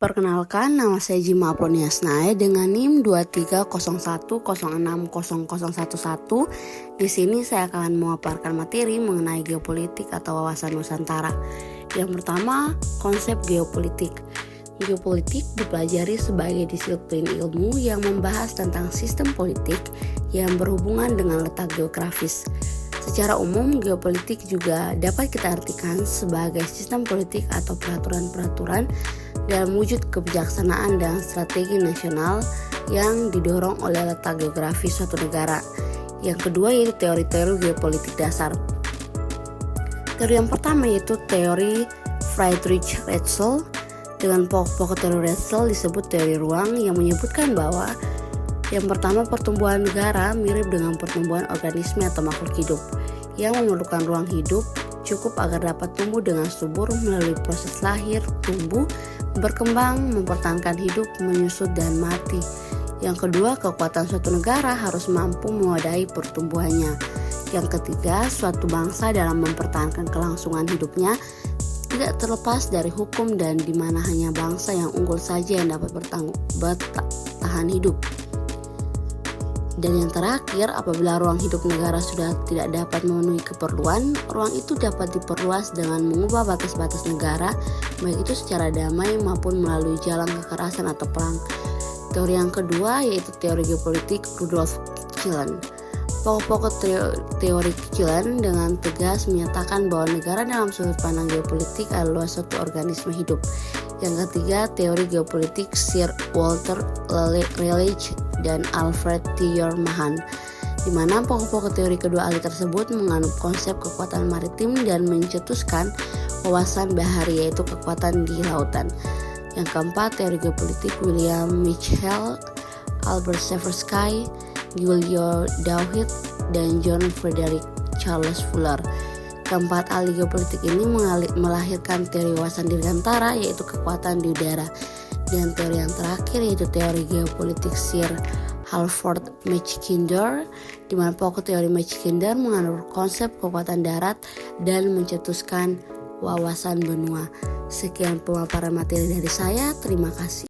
Perkenalkan, nama saya Jima Aproniasnae dengan NIM 2301060011. Di sini saya akan memaparkan materi mengenai geopolitik atau wawasan Nusantara. Yang pertama, konsep geopolitik. Geopolitik dipelajari sebagai disiplin ilmu yang membahas tentang sistem politik yang berhubungan dengan letak geografis. Secara umum, geopolitik juga dapat kita artikan sebagai sistem politik atau peraturan-peraturan dalam wujud kebijaksanaan dan strategi nasional yang didorong oleh letak geografis suatu negara. Yang kedua yaitu teori-teori geopolitik dasar. Teori yang pertama yaitu teori Friedrich Ratzel. Dengan pokok-pokok teori Ratzel disebut teori ruang yang menyebutkan bahwa yang pertama, pertumbuhan negara mirip dengan pertumbuhan organisme atau makhluk hidup yang memerlukan ruang hidup cukup agar dapat tumbuh dengan subur melalui proses lahir, tumbuh, berkembang, mempertahankan hidup, menyusut, dan mati. Yang kedua, kekuatan suatu negara harus mampu mewadahi pertumbuhannya. Yang ketiga, suatu bangsa dalam mempertahankan kelangsungan hidupnya tidak terlepas dari hukum dan di mana hanya bangsa yang unggul saja yang dapat bertahan hidup. Dan yang terakhir, apabila ruang hidup negara sudah tidak dapat memenuhi keperluan, ruang itu dapat diperluas dengan mengubah batas-batas negara, baik itu secara damai maupun melalui jalan kekerasan atau perang. Teori yang kedua yaitu teori geopolitik Rudolf Kjellén. Pokok-pokok teori Kjellén dengan tegas menyatakan bahwa negara dalam sudut pandang geopolitik adalah suatu organisme hidup. Yang ketiga, teori geopolitik Sir Walter Raleigh dan Alfred Theodor Mahan, di mana pokok-pokok teori kedua ahli tersebut menganut konsep kekuatan maritim dan mencetuskan wawasan bahari yaitu kekuatan di lautan. Yang keempat, teori geopolitik William Mitchell, Albert Seversky, Giulio Douhet, dan John Frederick Charles Fuller. Keempat ahli geopolitik ini melahirkan teori wawasan dirgantara yaitu kekuatan di udara. Dan teori yang terakhir yaitu teori geopolitik Sir Halford Mackinder, di mana pokok teori Mackinder menganut konsep kekuatan darat dan mencetuskan wawasan benua. Sekian pemaparan materi dari saya, terima kasih.